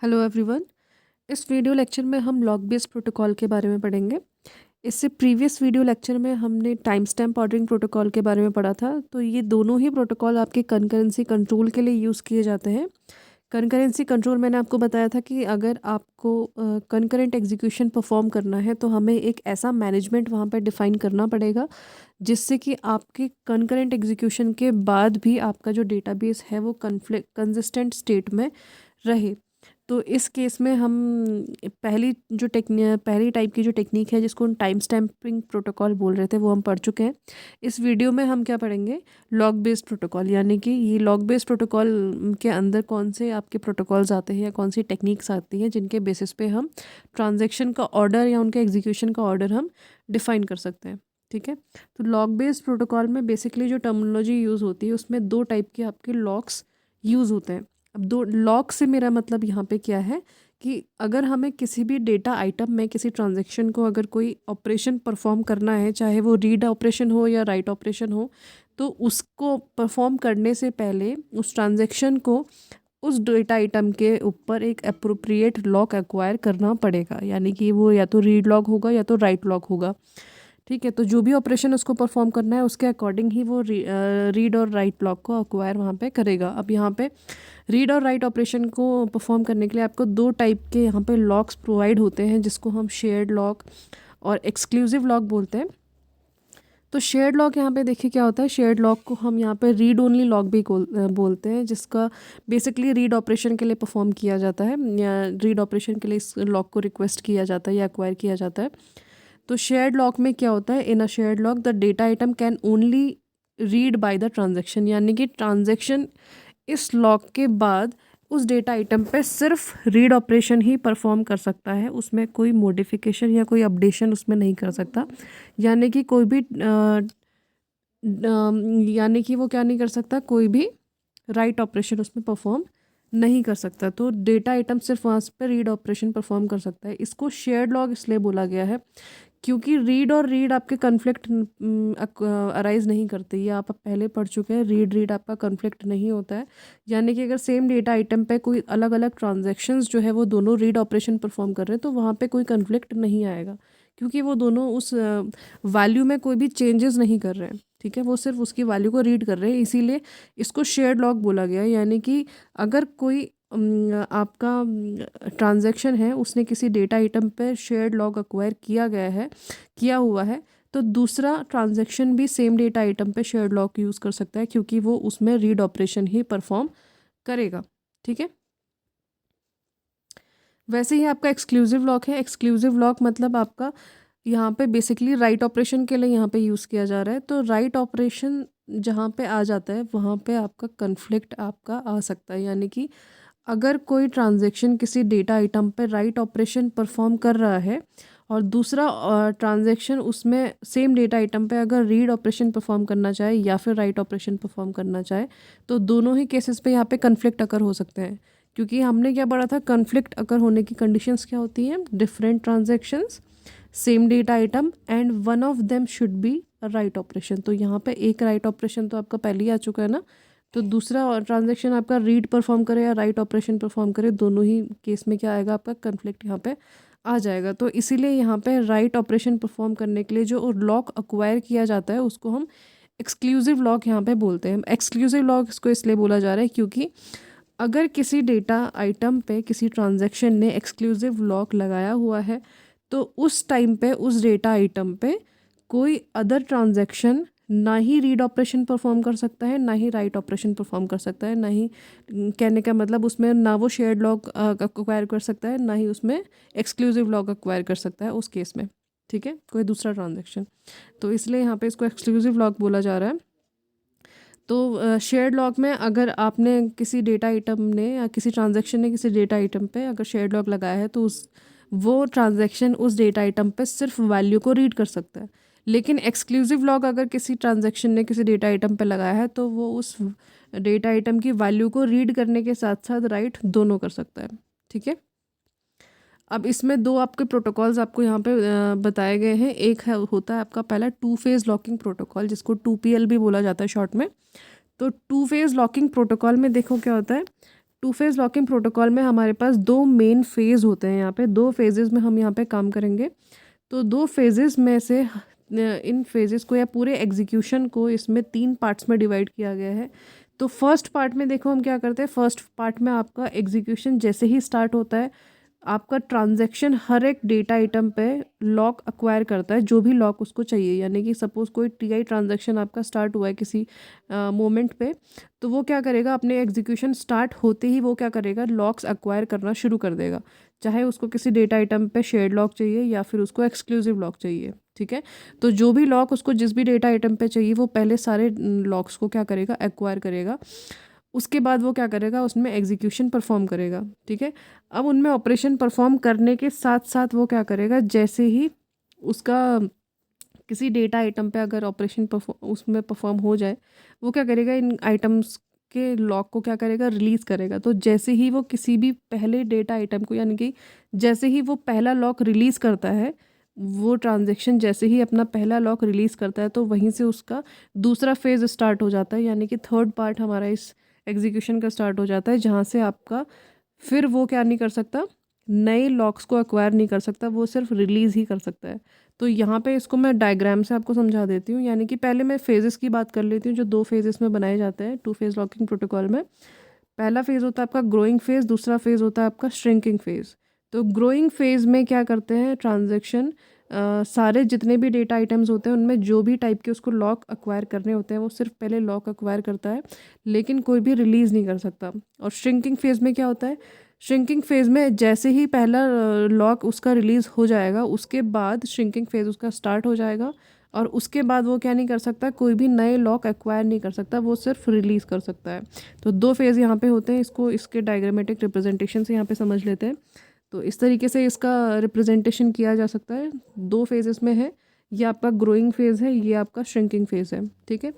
Hello everyone. इस video lecture में हम लॉग बेस्ड प्रोटोकॉल के बारे में पढ़ेंगे। इससे प्रीवियस वीडियो लेक्चर में हमने टाइम स्टैम्प ऑर्डरिंग प्रोटोकॉल के बारे में पढ़ा था। तो ये दोनों ही प्रोटोकॉल आपके कंकरेंसी कंट्रोल के लिए यूज़ किए जाते हैं। कंकरेंसी कंट्रोल मैंने आपको बताया था कि अगर आपको कंकरेंट एग्जीक्यूशन परफॉर्म करना है तो हमें एक ऐसा मैनेजमेंट वहाँ पर डिफ़ाइन करना पड़ेगा जिससे कि आपके कंकरेंट एग्जीक्यूशन के बाद भी आपका जो डेटाबेस है वो कंसिस्टेंट स्टेट में रहे। तो इस केस में हम पहली टाइप की जो टेक्निक है जिसको हम टाइम स्टैम्पिंग प्रोटोकॉल बोल रहे थे वो हम पढ़ चुके हैं। इस वीडियो में हम क्या पढ़ेंगे, लॉग बेस्ड प्रोटोकॉल, यानी कि ये लॉग बेस्ड प्रोटोकॉल के अंदर कौन से आपके प्रोटोकॉल्स आते हैं या कौन सी टेक्निक्स आती हैं जिनके बेसिस पे हम ट्रांजेक्शन का ऑर्डर या उनके एग्जीक्यूशन का ऑर्डर हम डिफ़ाइन कर सकते हैं। ठीक है, तो लॉग बेस्ड प्रोटोकॉल में बेसिकली जो टर्मिनोलॉजी यूज़ होती है उसमें दो टाइप के आपके लॉक्स यूज़ होते हैं। अब दो लॉक से मेरा मतलब यहाँ पे क्या है कि अगर हमें किसी भी डेटा आइटम में किसी ट्रांजैक्शन को अगर कोई ऑपरेशन परफॉर्म करना है, चाहे वो रीड ऑपरेशन हो या राइट ऑपरेशन हो, तो उसको परफॉर्म करने से पहले उस ट्रांजैक्शन को उस डेटा आइटम के ऊपर एक अप्रोप्रिएट लॉक एक्वायर करना पड़ेगा, यानी कि वो या तो रीड लॉक होगा या तो राइट लॉक होगा। ठीक है, तो जो भी ऑपरेशन उसको परफॉर्म करना है उसके अकॉर्डिंग ही वो रीड और राइट लॉक को एक्वायर वहाँ पे करेगा। अब यहाँ पे रीड और राइट ऑपरेशन को परफॉर्म करने के लिए आपको दो टाइप के यहाँ पे लॉक्स प्रोवाइड होते हैं जिसको हम शेयर्ड लॉक और एक्सक्लूसिव लॉक बोलते हैं। तो शेयर्ड लॉक यहाँ पे देखिए क्या होता है, शेयर्ड लॉक को हम यहाँ पे रीड ओनली लॉक भी बोलते हैं, जिसका बेसिकली रीड ऑपरेशन के लिए परफॉर्म किया जाता है या रीड ऑपरेशन के लिए इस लॉक को रिक्वेस्ट किया जाता है या एक्वायर किया जाता है। तो शेयर्ड लॉक में क्या होता है, in a shared lock the data item can only read by the transaction, यानी कि ट्रांजेक्शन इस लॉक के बाद उस डेटा आइटम पे सिर्फ रीड ऑपरेशन ही परफॉर्म कर सकता है, उसमें कोई मॉडिफिकेशन या कोई अपडेशन उसमें नहीं कर सकता। यानी कि कोई भी यानी कि वो क्या नहीं कर सकता, कोई भी राइट ऑपरेशन उसमें परफॉर्म नहीं कर सकता। तो डेटा आइटम सिर्फ वहाँ पर रीड ऑपरेशन परफॉर्म कर सकता है। इसको शेयर्ड लॉग इसलिए बोला गया है क्योंकि रीड और रीड आपके कन्फ्लिक्ट अराइज नहीं करते। ये आप पहले पढ़ चुके हैं, रीड आपका कन्फ्लिक्ट नहीं होता है। यानी कि अगर सेम डेटा आइटम पे कोई अलग अलग ट्रांजैक्शंस जो है वो दोनों रीड ऑपरेशन परफॉर्म कर रहे हैं तो वहाँ पे कोई कन्फ्लिक्ट नहीं आएगा, क्योंकि वो दोनों उस वैल्यू में कोई भी चेंजेस नहीं कर रहे हैं। ठीक है, वो सिर्फ उसकी वैल्यू को रीड कर रहे हैं, इसीलिए इसको शेयर्ड लॉग बोला गया है। यानी कि अगर कोई आपका ट्रांजैक्शन है उसने किसी डेटा आइटम पर शेयर्ड लॉग एक्वायर किया हुआ है, तो दूसरा ट्रांजैक्शन भी सेम डेटा आइटम पे शेयर्ड लॉग यूज़ कर सकता है क्योंकि वो उसमें रीड ऑपरेशन ही परफॉर्म करेगा। ठीक है, वैसे ही आपका एक्सक्लूसिव लॉक है। एक्सक्लूसिव लॉक मतलब आपका यहाँ पे बेसिकली राइट ऑपरेशन के लिए यहाँ पे यूज़ किया जा रहा है। तो राइट ऑपरेशन जहाँ पे आ जाता है वहाँ पे आपका कन्फ्लिक्ट आपका आ सकता है, यानी कि अगर कोई ट्रांजैक्शन किसी डेटा आइटम पे राइट ऑपरेशन परफॉर्म कर रहा है और दूसरा ट्रांजैक्शन उसमें सेम डेटा आइटम पे अगर रीड ऑपरेशन परफॉर्म करना चाहे या फिर राइट ऑपरेशन परफॉर्म करना चाहे, तो दोनों ही केसेस पे यहाँ पे कन्फ्लिक्ट अकर हो सकते हैं। क्योंकि हमने क्या पढ़ा था, कन्फ्लिक्ट अकर होने की कंडीशंस क्या होती हैं, different transactions same data item and one of them should be write operation. तो यहाँ पे एक राइट ऑपरेशन तो आपका पहले ही आ चुका है ना, तो दूसरा ट्रांजैक्शन आपका रीड परफॉर्म करे या राइट ऑपरेशन परफॉर्म करे, दोनों ही केस में क्या आएगा, आपका कन्फ्लिक्ट यहाँ पे आ जाएगा। तो इसीलिए यहाँ पे राइट ऑपरेशन परफॉर्म करने के लिए जो लॉक एक्वायर किया जाता है उसको हम एक्सक्लूसिव लॉक यहाँ पे बोलते हैं। एक्सक्लूसिव लॉक इसको इसलिए बोला जा रहा है क्योंकि अगर किसी डेटा आइटम पे किसी ट्रांजैक्शन ने एक्सक्लूसिव लॉक लगाया हुआ है तो उस टाइम पे उस डेटा आइटम पे कोई अदर ट्रांजैक्शन ना ही रीड ऑपरेशन परफॉर्म कर सकता है, ना ही राइट ऑपरेशन परफॉर्म कर सकता है, ना ही कहने का मतलब उसमें ना वो शेयर्ड लॉक एक्वायर कर सकता है, ना ही उसमें एक्सक्लूसिव लॉक एक्वायर कर सकता है उस केस में। ठीक है, कोई दूसरा ट्रांजैक्शन। तो इसलिए यहाँ पे इसको एक्सक्लूसिव लॉक बोला जा रहा है। तो शेयर्ड लॉक में अगर आपने किसी डेटा आइटम ने या किसी ट्रांजैक्शन ने किसी डेटा आइटम पे अगर शेयर्ड लॉक लगाया है तो वो ट्रांजैक्शन उस डेटा आइटम पे सिर्फ वैल्यू को रीड कर सकता है। लेकिन एक्सक्लूसिव लॉक अगर किसी ट्रांजैक्शन ने किसी डेटा आइटम पे लगाया है तो वो उस डेटा आइटम की वैल्यू को रीड करने के साथ साथ राइट दोनों कर सकता है। ठीक है, अब इसमें दो आपके प्रोटोकॉल्स आपको यहाँ पे बताए गए हैं। एक होता है आपका पहला टू फेज़ लॉकिंग प्रोटोकॉल, जिसको 2PL भी बोला जाता है शॉर्ट में। तो टू फेज़ लॉकिंग प्रोटोकॉल में देखो क्या होता है, टू फेज़ लॉकिंग प्रोटोकॉल में हमारे पास 2 मेन फ़ेज़ होते हैं यहाँ पे, 2 फ़ेजेज़ में हम यहाँ पे काम करेंगे। तो 2 फ़ेजेज़ में से इन फ़ेजेज़ को या पूरे एग्जीक्यूशन को इसमें 3 पार्ट्स में डिवाइड किया गया है। तो फर्स्ट पार्ट में देखो हम क्या करते हैं, फर्स्ट पार्ट में आपका एग्जीक्यूशन जैसे ही स्टार्ट होता है, आपका ट्रांजैक्शन हर एक डेटा आइटम पे लॉक एक्वायर करता है, जो भी लॉक उसको चाहिए। यानी कि सपोज़ कोई टीआई ट्रांजैक्शन आपका स्टार्ट हुआ है किसी मोमेंट पे, तो वो क्या करेगा, अपने एग्जीक्यूशन स्टार्ट होते ही वो क्या करेगा, लॉक्स एक्वायर करना शुरू कर देगा। चाहे उसको किसी डेटा आइटम पे शेयर्ड लॉक चाहिए या फिर उसको एक्सक्लूसिव लॉक चाहिए, ठीक है। तो जो भी लॉक उसको जिस भी डेटा आइटम पे चाहिए, वो पहले सारे लॉक्स को क्या करेगा, एक्वायर करेगा। उसके बाद वो क्या करेगा, उसमें एग्जीक्यूशन परफॉर्म करेगा, ठीक है। अब उनमें ऑपरेशन परफॉर्म करने के साथ साथ वो क्या करेगा, जैसे ही उसका किसी डेटा आइटम पे अगर ऑपरेशन उसमें परफॉर्म हो जाए, वो क्या करेगा, इन आइटम्स के लॉक को क्या करेगा, रिलीज़ करेगा। तो जैसे ही वो किसी भी पहले डेटा आइटम को, यानी कि जैसे ही वो पहला लॉक रिलीज़ करता है, वो ट्रांजैक्शन जैसे ही अपना पहला लॉक रिलीज़ करता है, तो वहीं से उसका दूसरा फेज़ स्टार्ट हो जाता है। यानी कि थर्ड पार्ट हमारा इस एग्जीक्यूशन का स्टार्ट हो जाता है, जहाँ से आपका फिर वो क्या नहीं कर सकता, नए लॉक्स को एक्वायर नहीं कर सकता, वो सिर्फ रिलीज़ ही कर सकता है। तो यहाँ पे इसको मैं डायग्राम से आपको समझा देती हूँ। यानी कि पहले मैं फेजेस की बात कर लेती हूँ, जो 2 फेजेस में बनाए जाते हैं टू फेज़ लॉकिंग प्रोटोकॉल में। पहला फेज़ होता है आपका ग्रोइंग फेज़, दूसरा फेज़ होता है आपका श्रिंकिंग फेज़। तो ग्रोइंग फेज़ में क्या करते हैं, ट्रांजैक्शन सारे जितने भी डेटा आइटम्स होते हैं, उनमें जो भी टाइप के उसको लॉक एक्वायर करने होते हैं, वो सिर्फ पहले लॉक एक्वायर करता है, लेकिन कोई भी रिलीज़ नहीं कर सकता। और श्रिंकिंग फेज़ में क्या होता है, श्रिंकिंग फेज़ में जैसे ही पहला लॉक उसका रिलीज़ हो जाएगा, उसके बाद श्रिंकिंग फेज़ उसका स्टार्ट हो जाएगा, और उसके बाद वो क्या नहीं कर सकता, कोई भी नए लॉक एक्वायर नहीं कर सकता, वो सिर्फ रिलीज़ कर सकता है। तो 2 फेज़ यहाँ पे होते हैं, इसको इसके डायग्रामेटिक रिप्रेजेंटेशन से यहाँ पे समझ लेते हैं। तो इस तरीके से इसका रिप्रेजेंटेशन किया जा सकता है। 2 फेजेस में है, ये आपका ग्रोइंग फेज़ है, ये आपका श्रिंकिंग फेज़ है, ठीक है।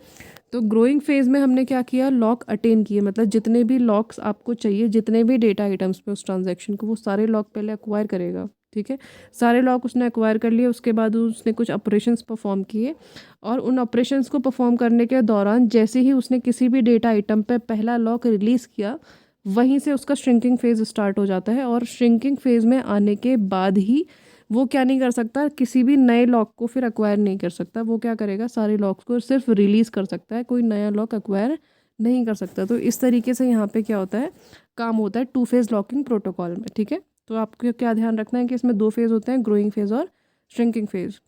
तो ग्रोइंग फेज़ में हमने क्या किया, लॉक अटेन किए, मतलब जितने भी लॉक्स आपको चाहिए, जितने भी डेटा आइटम्स में उस ट्रांजैक्शन को, वो सारे लॉक पहले एक्वायर करेगा, ठीक है। सारे लॉक उसने एक्वायर कर लिए, उसके बाद उसने कुछ ऑपरेशंस परफॉर्म किए, और उन ऑपरेशंस को परफॉर्म करने के दौरान जैसे ही उसने किसी भी डेटा आइटम पे पहला लॉक रिलीज़ किया, वहीं से उसका श्रिंकिंग फेज़ स्टार्ट हो जाता है। और श्रिंकिंग फेज़ में आने के बाद ही वो क्या नहीं कर सकता, किसी भी नए लॉक को फिर एक्वायर नहीं कर सकता। वो क्या करेगा, सारे लॉक्स को सिर्फ रिलीज़ कर सकता है, कोई नया लॉक एक्वायर नहीं कर सकता। तो इस तरीके से यहाँ पे क्या होता है, काम होता है टू फेज़ लॉकिंग प्रोटोकॉल में, ठीक है। तो आपको क्या ध्यान रखना है कि इसमें 2 फेज़ होते हैं, ग्रोइंग फेज़ और श्रिंकिंग फेज़।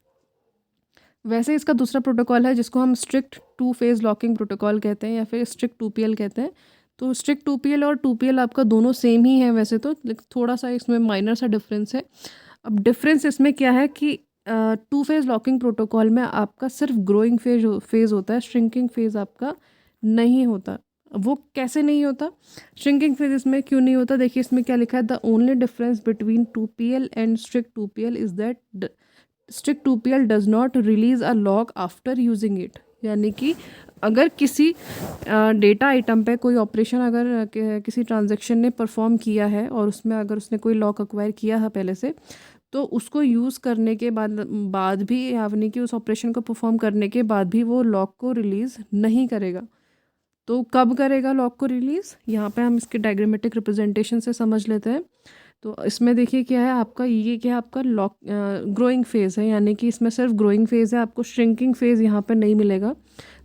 वैसे इसका दूसरा प्रोटोकॉल है जिसको हम strict two phase locking protocol कहते हैं, या फिर स्ट्रिक्ट 2PL कहते हैं। तो स्ट्रिक्ट 2PL और 2PL आपका दोनों सेम ही है वैसे तो, लेकिन थोड़ा सा इसमें माइनर सा डिफरेंस है। अब डिफरेंस इसमें क्या है कि टू फेज़ लॉकिंग प्रोटोकॉल में आपका सिर्फ ग्रोइंग फेज़ होता है, श्रिंकिंग फेज़ आपका नहीं होता। वो कैसे नहीं होता, श्रिंकिंग फेज़ इसमें क्यों नहीं होता, देखिए इसमें क्या लिखा है, the only difference between 2PL and strict 2PL is that strict 2PL does not release a lock after using it. यानी कि अगर किसी डेटा आइटम पे कोई ऑपरेशन अगर किसी ट्रांजैक्शन ने परफॉर्म किया है, और उसमें अगर उसने कोई लॉक एक्वायर किया है पहले से, तो उसको यूज़ करने के बाद भी, यानी कि उस ऑपरेशन को परफॉर्म करने के बाद भी वो लॉक को रिलीज़ नहीं करेगा। तो कब करेगा लॉक को रिलीज़, यहाँ पे हम इसके डायग्रामेटिक रिप्रेजेंटेशन से समझ लेते हैं। तो इसमें देखिए क्या है आपका, ये क्या है आपका लॉक ग्रोइंग फेज़ है, यानी कि इसमें सिर्फ ग्रोइंग फेज़ है, आपको श्रिंकिंग फेज़ यहाँ पे नहीं मिलेगा।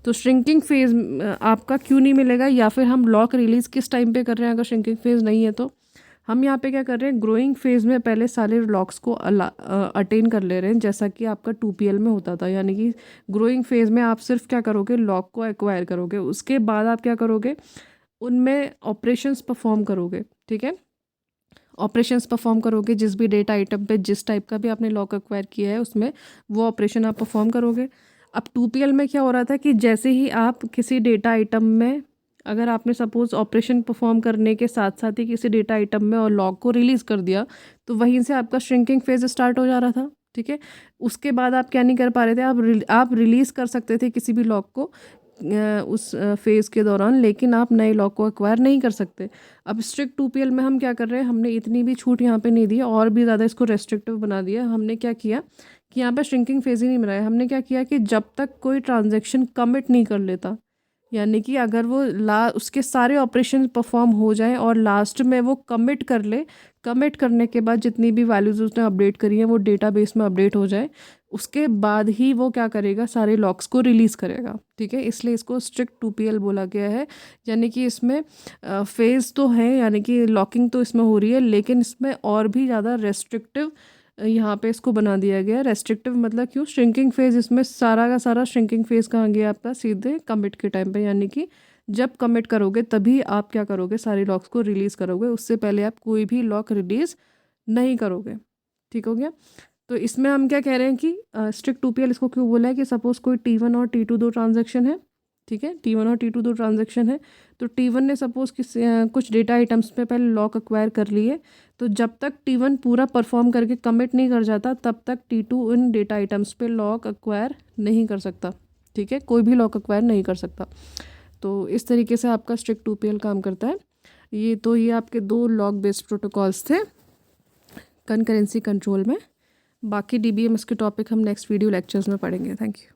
तो श्रिंकिंग फेज़ आपका क्यों नहीं मिलेगा, या फिर हम लॉक रिलीज़ किस टाइम पे कर रहे हैं अगर श्रिंकिंग फेज़ नहीं है, तो हम यहाँ पे क्या कर रहे हैं, ग्रोइंग फेज़ में पहले सारे लॉक्स को अटेन कर ले रहे हैं, जैसा कि आपका 2PL में होता था। यानी कि ग्रोइंग फेज़ में आप सिर्फ क्या करोगे, लॉक को एक्वायर करोगे, उसके बाद आप क्या करोगे, उनमें ऑपरेशंस परफॉर्म करोगे, ठीक है। ऑपरेशंस परफॉर्म करोगे, जिस भी डेटा आइटम पे जिस टाइप का भी आपने लॉक एक्वायर किया है, उसमें वो ऑपरेशन आप परफॉर्म करोगे। अब 2PL में क्या हो रहा था कि जैसे ही आप किसी डेटा आइटम में, अगर आपने सपोज़ ऑपरेशन परफॉर्म करने के साथ साथ ही किसी डेटा आइटम में और लॉक को रिलीज़ कर दिया, तो वहीं से आपका श्रिंकिंग फेज़ स्टार्ट हो जा रहा था, ठीक है। उसके बाद आप क्या नहीं कर पा रहे थे, आप रिलीज़ कर सकते थे किसी भी लॉक को उस फेज़ के दौरान, लेकिन आप नए लॉक को एक्वायर नहीं कर सकते। अब स्ट्रिक्ट 2PL में हम क्या कर रहे हैं, हमने इतनी भी छूट यहाँ पे नहीं दी, और भी ज़्यादा इसको रेस्ट्रिक्टिव बना दिया। हमने क्या किया कि यहाँ पे श्रिंकिंग फेज़ ही नहीं बनाया। हमने क्या किया कि जब तक कोई ट्रांजैक्शन कमिट नहीं कर लेता, यानी कि अगर वो उसके सारे ऑपरेशन परफॉर्म हो जाएं और लास्ट में वो कमिट कर ले, कमिट करने के बाद जितनी भी वैल्यूज़ उसने अपडेट करी हैं वो डेटाबेस में अपडेट हो जाए, उसके बाद ही वो क्या करेगा, सारे लॉक्स को रिलीज़ करेगा। ठीक है, इसलिए इसको स्ट्रिक्ट 2PL बोला गया है। यानी कि इसमें फेज़ तो है, यानी कि लॉकिंग तो इसमें हो रही है, लेकिन इसमें और भी ज़्यादा रेस्ट्रिक्टिव यहाँ पे इसको बना दिया गया है। रेस्ट्रिक्टिव मतलब क्यों, श्रिंकिंग फेज़, इसमें सारा का सारा श्रिंकिंग फेज़ कहाँ गया आपका, सीधे कमिट के टाइम पे। यानी कि जब कमिट करोगे तभी आप क्या करोगे, सारे लॉक्स को रिलीज़ करोगे, उससे पहले आप कोई भी लॉक रिलीज़ नहीं करोगे। ठीक हो गया। तो इसमें हम क्या कह रहे हैं कि स्ट्रिक्ट 2PL इसको क्यों बोला है कि सपोज़ कोई T1 और T2 दो ट्रांजेक्शन है। ठीक है, T1 और T2 दो ट्रांजेक्शन है, तो T1 ने सपोज़ कुछ डेटा आइटम्स पे पहले लॉक एक्वायर कर लिए, तो जब तक T1 पूरा परफॉर्म करके कमिट नहीं कर जाता तब तक T2 इन डेटा आइटम्स पे लॉक एक्वायर नहीं कर सकता। ठीक है, कोई भी लॉक एक्वायर नहीं कर सकता। तो इस तरीके से आपका स्ट्रिक्ट 2PL काम करता है। ये आपके 2 लॉक बेस्ड प्रोटोकॉल्स थे कंकरेंसी कंट्रोल में। बाकी DBMS के टॉपिक हम नेक्स्ट वीडियो लेक्चर्स में पढ़ेंगे। Thank you.